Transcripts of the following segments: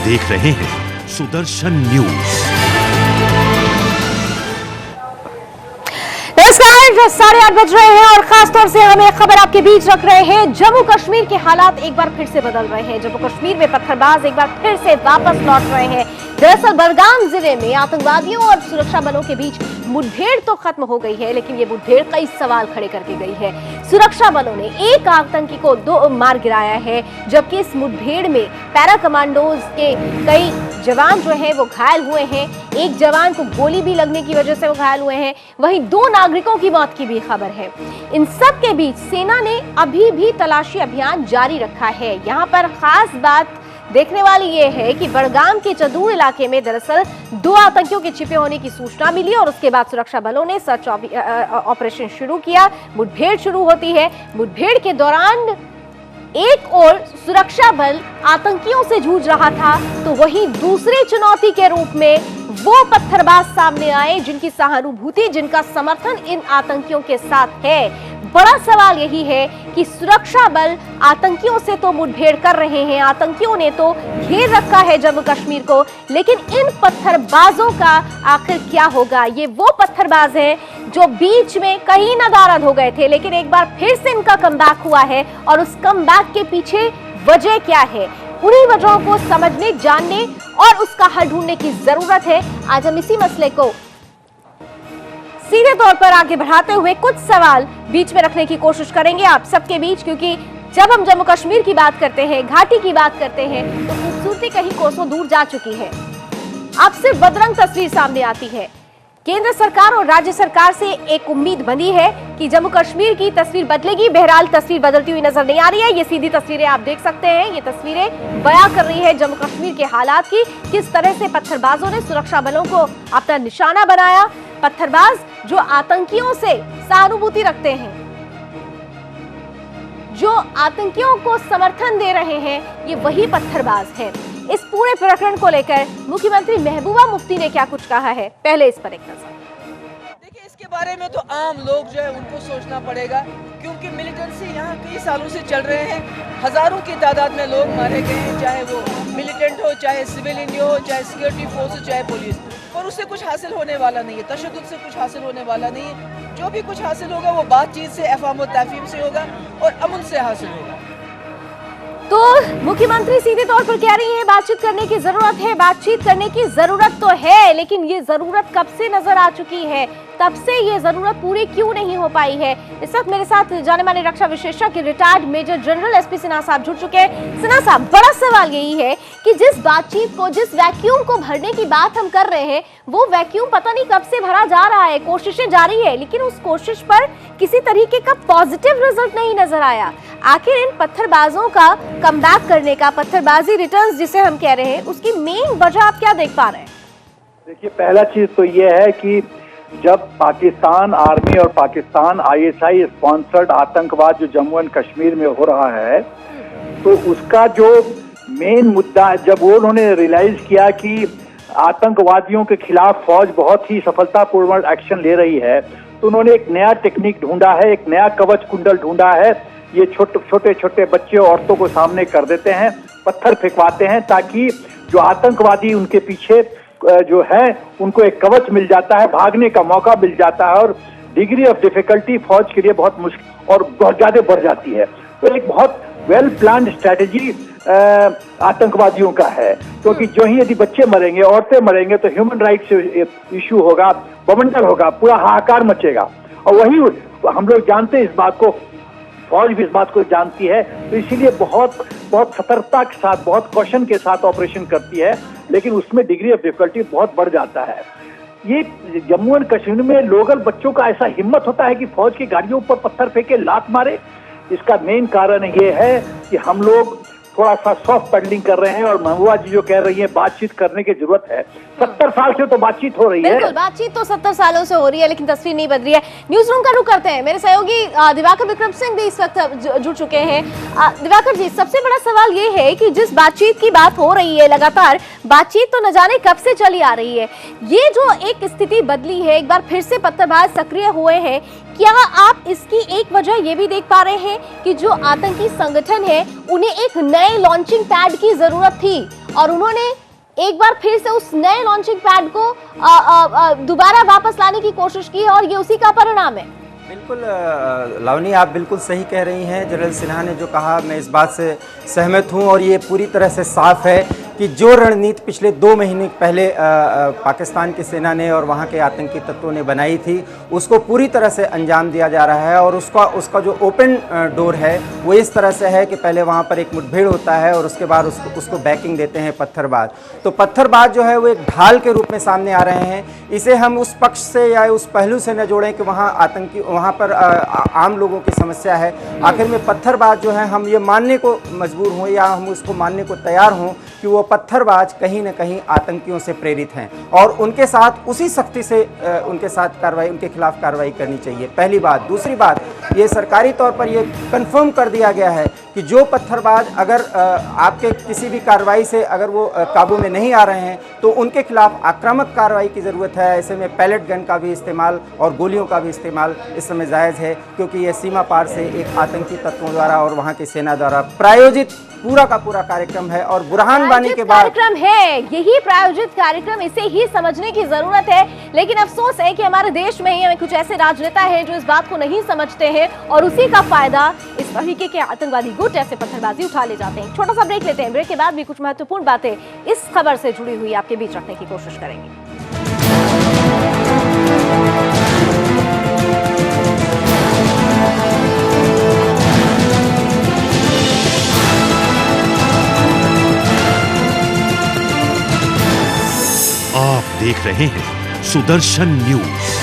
देख रहे हैं सुदर्शन न्यूज। नमस्कार, 8:30 बज रहे हैं और खासतौर से हम एक खबर आपके बीच रख रहे हैं। जम्मू कश्मीर के हालात एक बार फिर से बदल रहे हैं। जम्मू कश्मीर में पत्थरबाज एक बार फिर से वापस लौट रहे हैं। दरअसल बडगाम जिले में आतंकवादियों और सुरक्षा बलों के बीच मुठभेड़ तो खत्म हो गई है, लेकिन ये मुठभेड़ कई सवाल खड़े करके गई है। सुरक्षा बलों ने एक आतंकी को 2 मार गिराया है, जबकि इस मुठभेड़ में पैरा कमांडोज के कई जवान जो है वो घायल हुए हैं। एक जवान को गोली भी लगने की वजह से वो घायल हुए हैं। वहीं 2 नागरिकों की मौत की भी खबर है। इन सब के बीच सेना ने अभी भी तलाशी अभियान जारी रखा है। यहाँ पर खास बात देखने वाली ये है कि बडगाम के चदूर इलाके में दरअसल 2 आतंकियों के छिपे होने की सूचना मिली और उसके बाद सुरक्षा बलों ने सर्च ऑपरेशन शुरू किया। मुठभेड़ शुरू होती है। मुठभेड़ के दौरान एक और सुरक्षा बल आतंकियों से जूझ रहा था, तो वहीं दूसरी चुनौती के रूप में वो पत्थरबाज सामने आए जिनकी सहानुभूति, जिनका समर्थन इन आतंकियों के साथ है। बड़ा सवाल यही है कि सुरक्षा बल आतंकियों से तो मुठभेड़ कर रहे हैं, आतंकियों ने तो घेर रखा है जम्मू कश्मीर को, लेकिन इन पत्थरबाजों का आखिर क्या होगा? ये वो पत्थरबाज हैं जो बीच में कहीं नदारद हो गए थे, लेकिन एक बार फिर से इनका कमबैक हुआ है और उस कमबैक के पीछे वजह क्या है? उन्हीं वजहों को समझने, जानने और उसका हल ढूंढने की जरूरत है। आज हम इसी मसले को सीधे तौर पर आगे बढ़ाते हुए कुछ सवाल बीच में रखने की कोशिश करेंगे आप सबके बीच, क्योंकि जब हम जम्मू कश्मीर की बात करते हैं, घाटी की बात करते हैं, तो खूबसूरती कहीं कोसों दूर जा चुकी है। अब सिर्फ बदरंग तस्वीर सामने आती है। केंद्र सरकार और राज्य सरकार से एक उम्मीद बनी है कि जम्मू कश्मीर की तस्वीर बदलेगी। बहरहाल तस्वीर बदलती हुई नजर नहीं आ रही है। ये सीधी तस्वीरें आप देख सकते हैं। ये तस्वीरें बयां कर रही है जम्मू कश्मीर के हालात की, किस तरह से पत्थरबाजों ने सुरक्षा बलों को अपना निशाना बनाया। पत्थरबाज जो आतंकियों से सहानुभूति रखते हैं, जो आतंकियों को समर्थन दे रहे हैं, ये वही पत्थरबाज हैं। इस पूरे प्रकरण को लेकर मुख्यमंत्री महबूबा मुफ्ती ने क्या कुछ कहा है, पहले इस पर एक नजर। देखिए, इसके बारे में तो आम लोग जो है उनको सोचना पड़ेगा, क्योंकि मिलिटेंसी यहाँ कई सालों से चल रहे हैं। हजारों की तादाद में लोग मारे गए हैं, चाहे वो मिलिटेंट हो, चाहे सिविलियन हो, चाहे सिक्योरिटी फोर्स हो, चाहे पुलिस, और उससे कुछ हासिल होने वाला नहीं है। तशद्दुद से कुछ हासिल होने वाला नहीं है। जो भी कुछ हासिल होगा वो बातचीत से, अफ़ाम और तफ़हीम से होगा और अमन से हासिल होगा। तो मुख्यमंत्री सीधे तौर पर कह रही है बातचीत करने की जरूरत है। बातचीत करने की जरूरत तो है, लेकिन ये जरूरत कब से नजर आ चुकी है? तब से ये जरूरत पूरी क्यों नहीं हो पाई है? इस वक्त मेरे साथ जाने माने रक्षा विशेषज्ञ retired major general SP Sinha साहब जुड़ चुके हैं। सिन्हा साहब, बड़ा सवाल यही है कि जिस बातचीत को, जिस वैक्यूम को भरने की बात हम कर रहे हैं, वो वैक्यूम पता नहीं कब से भरा जा रहा है। कोशिशें जारी है, लेकिन उस कोशिश पर किसी तरीके का पॉजिटिव रिजल्ट नहीं नजर आया। आखिर इन पत्थरबाजों का कमबैक करने का, पत्थरबाजी रिटर्न्स जिसे हम कह रहे हैं, उसकी मेन वजह आप क्या देख पा रहे हैं? देखिए, पहला चीज तो ये है कि जब पाकिस्तान आर्मी और पाकिस्तान ISI स्पॉन्सर्ड आतंकवाद जो जम्मू एंड कश्मीर में हो रहा है, तो उसका जो मेन मुद्दा, जब वो उन्होंने रियलाइज किया कि आतंकवादियों के खिलाफ फौज बहुत ही सफलतापूर्वक एक्शन ले रही है, तो उन्होंने एक नया टेक्निक ढूंढा है, एक नया कवच कुंडल ढूंढा है। ये छोटे छोटे बच्चे औरतों को सामने कर देते हैं, पत्थर फेंकवाते हैं, ताकि जो आतंकवादी उनके पीछे जो है उनको एक कवच मिल जाता है, भागने का मौका मिल जाता है, और डिग्री ऑफ डिफिकल्टी फौज के लिए बहुत मुश्किल और बहुत ज्यादा बढ़ जाती है। तो एक बहुत वेल प्लान्ड स्ट्रैटेजी आतंकवादियों का है, क्योंकि जो ही यदि बच्चे मरेंगे, औरतें मरेंगे, तो ह्यूमन राइट्स इश्यू होगा, बवंडर होगा, पूरा हाहाकार मचेगा। और वही हम लोग जानते हैं इस बात को, फौज भी इस बात को जानती है, तो इसीलिए बहुत सतर्कता के साथ, बहुत कॉशन के साथ ऑपरेशन करती है, लेकिन उसमें डिग्री ऑफ डिफिकल्टी बहुत बढ़ जाता है। ये जम्मू एंड कश्मीर में लोकल बच्चों का ऐसा हिम्मत होता है कि फौज की गाड़ियों पर पत्थर फेंके, लात मारे। इसका मेन कारण ये है कि हम लोग थोड़ा सा सॉफ्ट पैडलिंग कर रहे हैं, और महबूबा जी जो कह रही है बातचीत करने की जरूरत है, 70 साल से तो बातचीत हो रही है। बिल्कुल, बातचीत तो 70 सालों से हो रही है, लेकिन तस्वीर नहीं बदली है। न्यूज रूम का रुख करते हैं। मेरे सहयोगी दिवाकर विक्रम सिंह भी इस वक्त जुड़ चुके हैं। दिवाकर जी, सबसे बड़ा सवाल ये है कि जिस बातचीत की बात हो रही है, लगातार बातचीत तो न जाने कब से चली आ रही है, ये जो एक स्थिति बदली है, एक बार फिर से पत्थरबाज सक्रिय हुए हैं, क्या आप इसकी एक वजह ये भी देख पा रहे हैं कि जो आतंकी संगठन है उन्हें एक नए लॉन्चिंग पैड की जरूरत थी और उन्होंने एक बार फिर से उस नए लॉन्चिंग पैड को दोबारा वापस लाने की कोशिश की है और ये उसी का परिणाम है? बिल्कुल लावनी, आप बिल्कुल सही कह रही हैं। जनरल सिन्हा ने जो कहा मैं इस बात से सहमत हूं और ये पूरी तरह से साफ है कि जो रणनीति पिछले 2 महीने पहले पाकिस्तान की सेना ने और वहाँ के आतंकी तत्वों ने बनाई थी उसको पूरी तरह से अंजाम दिया जा रहा है। और उसका जो ओपन डोर है वो इस तरह से है कि पहले वहाँ पर एक मुठभेड़ होता है और उसके बाद उसको बैकिंग देते हैं पत्थरबाज। तो पत्थरबाज जो है वो एक ढाल के रूप में सामने आ रहे हैं। इसे हम उस पक्ष से या उस पहलू से न जोड़ें कि वहाँ पर आम लोगों की समस्या है। आखिर में पत्थरबाज जो है हम ये मानने को मजबूर हों या हम उसको मानने को तैयार हों कि वो पत्थरबाज कहीं न कहीं आतंकियों से प्रेरित हैं और उनके साथ उसी सख्ती से उनके साथ कार्रवाई, उनके खिलाफ कार्रवाई करनी चाहिए। पहली बात। दूसरी बात, ये सरकारी तौर पर ये कंफर्म कर दिया गया है कि जो पत्थरबाज अगर आपके किसी भी कार्रवाई से अगर वो काबू में नहीं आ रहे हैं तो उनके खिलाफ आक्रामक कार्रवाई की ज़रूरत है। ऐसे में पैलेट गन का भी इस्तेमाल और गोलियों का भी इस्तेमाल इस समय जायज़ है, क्योंकि ये सीमा पार से एक आतंकी तत्वों द्वारा और वहाँ की सेना द्वारा प्रायोजित पूरा का पूरा कार्यक्रम है। और बुरहान बानी के बाद कार्यक्रम है, यही प्रायोजित कार्यक्रम, इसे ही समझने की जरूरत है। लेकिन अफसोस है कि हमारे देश में ही हमें कुछ ऐसे राजनेता हैं जो इस बात को नहीं समझते हैं और उसी का फायदा इस तरीके के आतंकवादी गुट ऐसे पत्थरबाजी उठा ले जाते हैं। छोटा सा ब्रेक लेते हैं, ब्रेक के बाद भी कुछ महत्वपूर्ण बातें इस खबर से जुड़ी हुई आपके बीच रखने की कोशिश करेंगे। आप देख रहे हैं सुदर्शन न्यूज।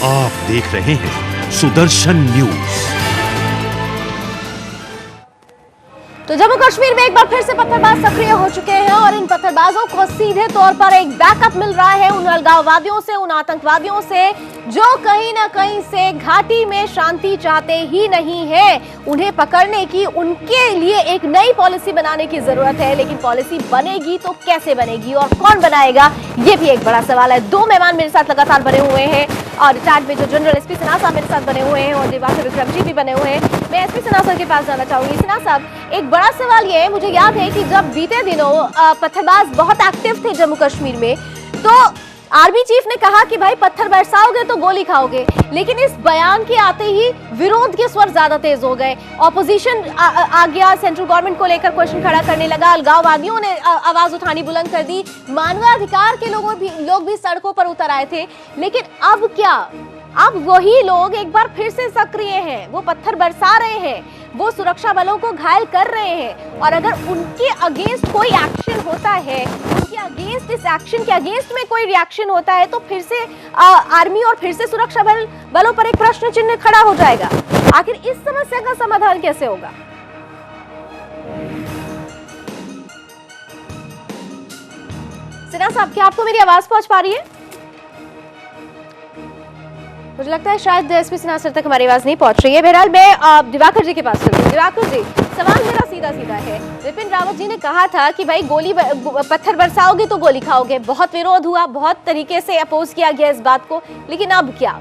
आप देख रहे हैं सुदर्शन न्यूज। तो जम्मू कश्मीर में एक बार फिर से पत्थरबाज सक्रिय हो चुके हैं और इन पत्थरबाजों को सीधे तौर पर एक बैकअप मिल रहा है उन अलगाववादियों से, उन आतंकवादियों से जो कहीं ना कहीं से घाटी में शांति चाहते ही नहीं है। उन्हें पकड़ने की उनके लिए एक नई पॉलिसी बनाने की जरूरत है, लेकिन पॉलिसी बनेगी तो कैसे बनेगी और कौन बनाएगा, ये भी एक बड़ा सवाल है। 2 मेहमान मेरे साथ लगातार बने हुए हैं और retired major general SP Sinha साहब मेरे साथ बने हुए हैं और दिवाकर विक्रमजीत भी बने हुए हैं। मैं एसपी सिन्हा सर के पास जाना चाहूंगी। सिन्हा साहब, एक बड़ा सवाल ये है, मुझे याद है कि जब बीते दिनों पत्थरबाज बहुत एक्टिव थे जम्मू कश्मीर में, तो आर्मी चीफ ने कहा कि भाई पत्थर बरसाओगे तो गोली खाओगे, लेकिन इस बयान के आते ही विरोध के स्वर ज्यादा तेज हो गए। ऑपोजिशन आ गया, सेंट्रल गवर्नमेंट को लेकर क्वेश्चन खड़ा करने लगा, अलगाववादियों ने आवाज उठानी बुलंद कर दी, मानवाधिकार के लोग भी सड़कों पर उतर आए थे। लेकिन अब क्या? अब वही लोग एक बार फिर से सक्रिय हैं, वो पत्थर बरसा रहे हैं, वो सुरक्षा बलों को घायल कर रहे हैं और अगर उनके अगेंस्ट कोई एक्शन होता है, उनके अगेंस्ट इस एक्शन के अगेंस्ट में कोई रिएक्शन होता है तो फिर से आर्मी और फिर से सुरक्षा बलों पर एक प्रश्न चिन्ह खड़ा हो जाएगा। आखिर इस समस्या का समाधान कैसे होगा? सिन्हा साहब, क्या आपको मेरी आवाज पहुंच पा रही है? मुझे लगता है शायद एसपी सिन्हा सर तक हमारी आवाज नहीं पहुंच रही है। बहरहाल मैं दिवाकर जी के पास चलती हूँ। दिवाकर जी, सवाल मेरा सीधा सीधा है। विपिन रावत जी ने कहा था कि भाई पत्थर बरसाओगे तो गोली खाओगे, बहुत विरोध हुआ, बहुत तरीके से अपोज किया गया इस बात को, लेकिन अब क्या?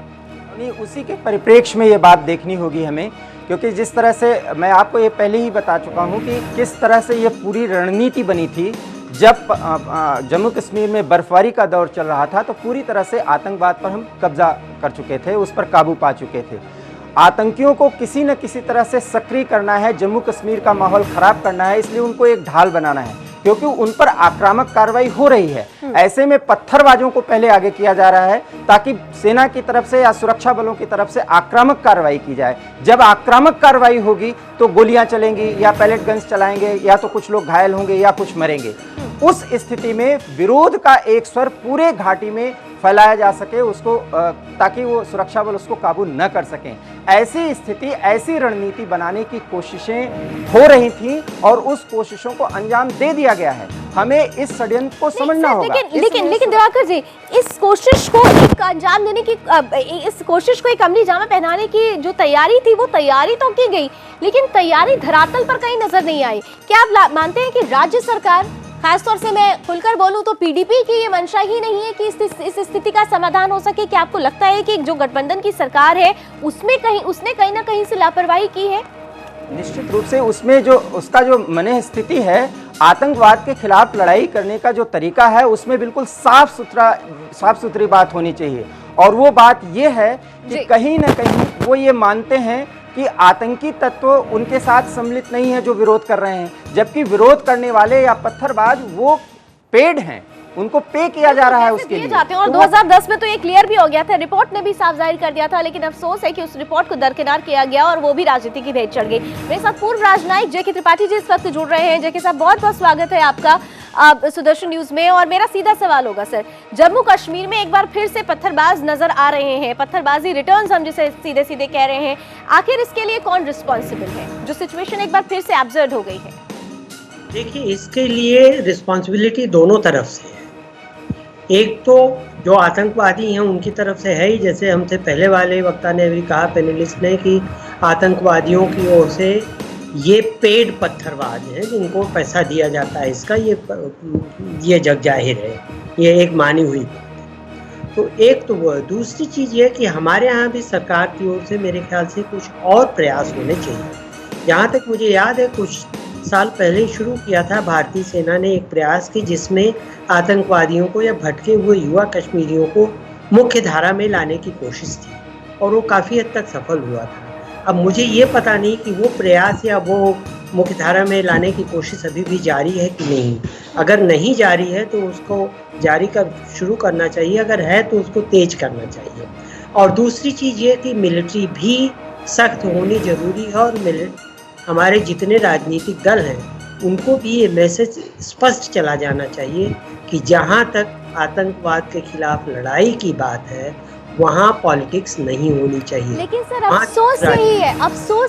नहीं, उसी के परिप्रेक्ष्य में ये बात देखनी होगी हमें, क्योंकि जिस तरह से मैं आपको ये पहले ही बता चुका हूँ कि किस तरह से ये पूरी रणनीति बनी थी। जब जम्मू कश्मीर में बर्फबारी का दौर चल रहा था तो पूरी तरह से आतंकवाद पर हम कब्जा कर चुके थे, उस पर काबू पा चुके थे। आतंकियों को किसी न किसी तरह से सक्रिय करना है, जम्मू कश्मीर का माहौल खराब करना है, इसलिए उनको एक ढाल बनाना है, क्योंकि उन पर आक्रामक कार्रवाई हो रही है। ऐसे में पत्थरबाजों को पहले आगे किया जा रहा है ताकि सेना की तरफ से या सुरक्षा बलों की तरफ से आक्रामक कार्रवाई की जाए। जब आक्रामक कार्रवाई होगी तो गोलियां चलेंगी या पैलेट गन्स चलाएंगे या तो कुछ लोग घायल होंगे या कुछ मरेंगे। उस स्थिति में विरोध का एक स्वर पूरे घाटी में फैलाया जा सके उसको, ताकि वो सुरक्षा बल उसको काबू न कर सकें। ऐसी स्थिति, ऐसी रणनीति बनाने की कोशिशें हो रही थी और उस कोशिशों को अंजाम दे दिया गया है। हमें इस षड्यंत्र को समझना होगा। लेकिन दिवाकर जी, इस कोशिश को एक अंजाम देने की, इस कोशिश को एक अमली जामा पहनाने की जो तैयारी थी, वो तैयारी तो की गई, लेकिन तैयारी धरातल पर कहीं नजर नहीं आई। क्या आप मानते हैं कि राज्य सरकार, खासतौर से मैं खुलकर बोलूं तो पीडीपी की ये मंशा ही नहीं है कि इस स्थिति का समाधान हो सके? क्या आपको लगता है कि जो गठबंधन की सरकार है उसने कहीं ना कहीं से लापरवाही की है? निश्चित रूप से उसमें जो उसका जो मन स्थिति है, आतंकवाद के खिलाफ लड़ाई करने का जो तरीका है, उसमें बिल्कुल साफ सुथरी बात होनी चाहिए। और वो बात ये है कि कहीं ना कहीं वो ये मानते हैं कि आतंकी तत्व उनके साथ सम्मिलित नहीं है जो विरोध कर रहे हैं, जबकि विरोध करने वाले या पत्थरबाज वो पेड हैं, उनको पे किया जा रहा है उसके लिए जाते हैं। और 2010 में तो ये क्लियर भी हो गया था, रिपोर्ट ने भी साफ जाहिर कर दिया था, लेकिन अफसोस है कि उस रिपोर्ट को दरकिनार किया गया और वो भी राजनीति की भेंट चढ़ गई। मेरे साथ पूर्व राजनायिक जेके त्रिपाठी जी इस वक्त जुड़ रहे हैं। जेके साहब, बहुत बहुत स्वागत है आपका सुदर्शन न्यूज में। और मेरा सीधा सवाल होगा सर, जम्मू कश्मीर में एक बार फिर से पत्थरबाज नजर आ रहे हैं, पत्थरबाजी रिटर्न्स हम जिसे सीधे सीधे कह रहे हैं, आखिर इसके लिए कौन रिस्पॉन्सिबल है जो सिचुएशन एक बार फिर से ऑब्जर्व हो गई है? देखिए, इसके लिए रिस्पॉन्सिबिलिटी दोनों तरफ से है। एक तो जो आतंकवादी हैं उनकी तरफ से है ही, जैसे हमसे पहले वाले वक्ता ने भी कहा, पैनलिस्ट ने, कि आतंकवादियों की ओर से ये पेड पत्थरबाज हैं जिनको पैसा दिया जाता है, इसका ये जग जाहिर है, ये एक मानी हुई बात है। तो एक तो वो है। दूसरी चीज़ ये कि हमारे यहाँ भी सरकार की ओर से मेरे ख्याल से कुछ और प्रयास होने चाहिए। जहाँ तक मुझे याद है, कुछ साल पहले शुरू किया था भारतीय सेना ने एक प्रयास की जिसमें आतंकवादियों को या भटके हुए युवा कश्मीरियों को मुख्य धारा में लाने की कोशिश थी और वो काफ़ी हद तक सफल हुआ था। अब मुझे ये पता नहीं कि वो प्रयास या वो मुख्य धारा में लाने की कोशिश अभी भी जारी है कि नहीं। अगर नहीं जारी है तो उसको शुरू करना चाहिए, अगर है तो उसको तेज करना चाहिए। और दूसरी चीज़ ये कि मिलिट्री भी सख्त होनी ज़रूरी है और हमारे जितने राजनीतिक दल हैं उनको भी ये मैसेज स्पष्ट चला जाना चाहिए कि जहाँ तक आतंकवाद के खिलाफ लड़ाई की बात है वहाँ पॉलिटिक्स नहीं होनी चाहिए। लेकिन सर अफसोस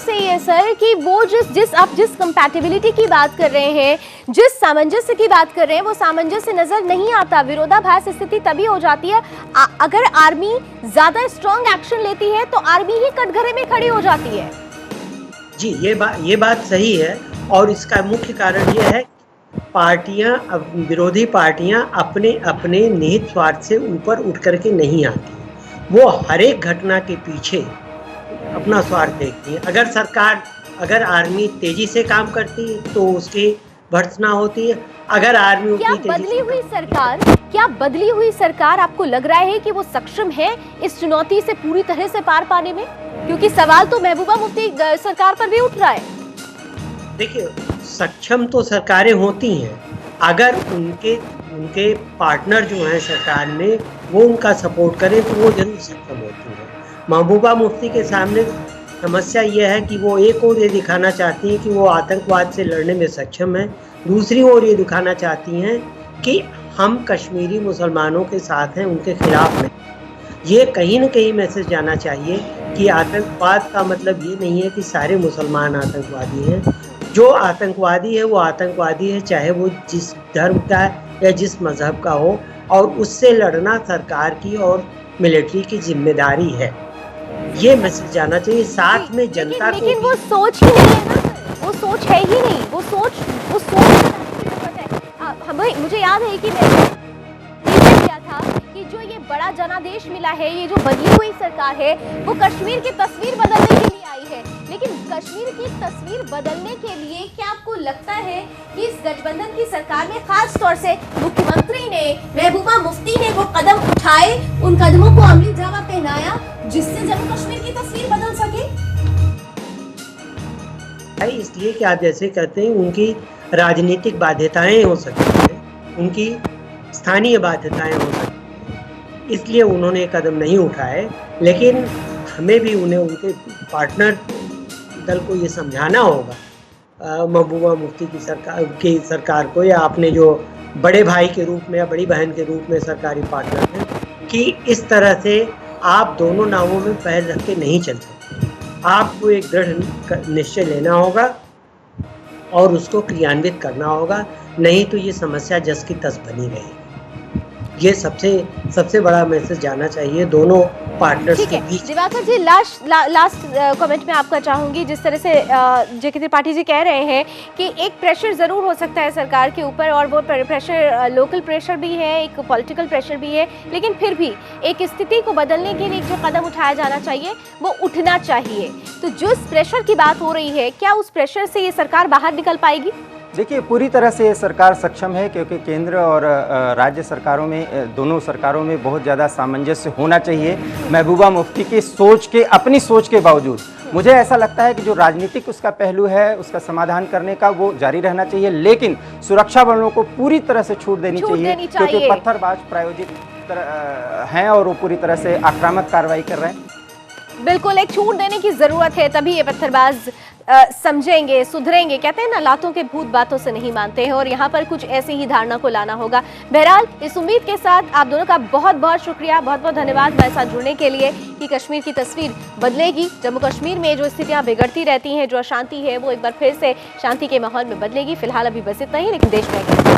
यही है सर कि वो जिस कंपैटिबिलिटी की बात कर रहे हैं, जिस सामंजस्य की बात कर रहे हैं, वो सामंजस्य नजर नहीं आता। विरोधाभास स्थिति तभी हो जाती है अगर आर्मी ज्यादा स्ट्रॉन्ग एक्शन लेती है तो आर्मी ही कटघरे में खड़ी हो जाती है। जी, ये बात सही है और इसका मुख्य कारण ये है विरोधी पार्टियां अपने निहित स्वार्थ से ऊपर उठ करके नहीं आती। वो हर एक घटना के पीछे अपना स्वार्थ देखती है। अगर आर्मी तेजी से काम करती है तो उसकी भर्त्सना होती है। अगर आर्मी क्या बदली हुई सरकार आपको लग रहा है कि वो सक्षम है इस चुनौती से पूरी तरह से पार पाने में? क्योंकि सवाल तो महबूबा मुफ्ती सरकार पर भी उठ रहा है। देखिए, सक्षम तो सरकारें होती हैं अगर उनके पार्टनर जो हैं सरकार में वो उनका सपोर्ट करें तो वो जरूर सक्षम होती हैं। महबूबा मुफ्ती के सामने समस्या ये है कि वो एक ओर ये दिखाना चाहती हैं कि वो आतंकवाद से लड़ने में सक्षम है, दूसरी ओर ये दिखाना चाहती हैं कि हम कश्मीरी मुसलमानों के साथ हैं, उनके खिलाफ नहीं। ये कहीं ना कहीं मैसेज जाना चाहिए कि आतंकवाद का मतलब ये नहीं है कि सारे मुसलमान आतंकवादी हैं। जो आतंकवादी है वो आतंकवादी है, चाहे वो जिस धर्म का है या जिस मजहब का हो, और उससे लड़ना सरकार की और मिलिट्री की जिम्मेदारी है। ये मैसेज जाना चाहिए। साथ में जनता को, लेकिन वो सोच ही नहीं है ना, वो सोच है ही नहीं। वो सोच मुझे याद है कि मैंने किया था कि जो ये बड़ा जनादेश मिला है, ये जो बदली हुई सरकार है, वो कश्मीर की तस्वीर बदलने के लिए आई है। लेकिन कश्मीर की तस्वीर बदलने के लिए क्या आपको लगता है कि इस गठबंधन की सरकार में खास तौर से मुख्यमंत्री ने, महबूबा मुफ्ती ने वो कदम उठाए, उन कदमों को अमली जामा पहनाया जिससे जम्मू कश्मीर की तस्वीर बदल सके? इसलिए कि आप जैसे कहते हैं उनकी राजनीतिक बाध्यताएं हो सकती हैं, उनकी स्थानीय बाध्यताएं हो सकती हैं, इसलिए उन्होंने कदम नहीं उठाए। लेकिन हमें भी उनके पार्टनर दल को ये समझाना होगा, महबूबा मुफ्ती की सरकार को, या अपने जो बड़े भाई के रूप में या बड़ी बहन के रूप में सरकारी पार्टनर हैं, कि इस तरह से आप दोनों नावों में पैर रख के नहीं चल सकते। आपको एक दृढ़ निश्चय लेना होगा और उसको क्रियान्वित करना होगा, नहीं तो ये समस्या जस की तस बनी रहेगी। ये सबसे बड़ा मैसेज जाना चाहिए दोनों पार्टनर्स ठीक के है बीच। दिवाकर जी, लास्ट कमेंट में आपका चाहूंगी। जिस तरह से जे.के. त्रिपाठी जी कह रहे हैं कि एक प्रेशर जरूर हो सकता है सरकार के ऊपर, और वो प्रेशर लोकल प्रेशर भी है, एक पॉलिटिकल प्रेशर भी है, लेकिन फिर भी एक स्थिति को बदलने के लिए जो कदम उठाया जाना चाहिए वो उठना चाहिए। तो जिस प्रेशर की बात हो रही है, क्या उस प्रेशर से ये सरकार बाहर निकल पाएगी? देखिए, पूरी तरह से सरकार सक्षम है, क्योंकि केंद्र और राज्य सरकारों में, दोनों सरकारों में बहुत ज़्यादा सामंजस्य होना चाहिए। महबूबा मुफ्ती की सोच के, अपनी सोच के बावजूद मुझे ऐसा लगता है कि जो राजनीतिक उसका पहलू है, उसका समाधान करने का, वो जारी रहना चाहिए, लेकिन सुरक्षा बलों को पूरी तरह से छूट देनी चाहिए, क्योंकि पत्थरबाज प्रायोजित हैं और वो पूरी तरह से आक्रामक कार्रवाई कर रहे हैं। बिल्कुल, एक छूट देने की जरूरत है, तभी ये पत्थरबाज समझेंगे, सुधरेंगे। कहते हैं ना, लातों के भूत बातों से नहीं मानते हैं, और यहाँ पर कुछ ऐसी ही धारणा को लाना होगा। बहरहाल, इस उम्मीद के साथ आप दोनों का बहुत बहुत शुक्रिया, बहुत बहुत धन्यवाद हमारे साथ जुड़ने के लिए, कि कश्मीर की तस्वीर बदलेगी। जम्मू कश्मीर में जो स्थितियाँ बिगड़ती रहती हैं, जो अशांति है, वो एक बार फिर से शांति के माहौल में बदलेगी। फिलहाल अभी बस इतना ही, लेकिन देश में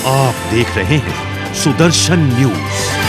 आप देख रहे हैं सुदर्शन न्यूज।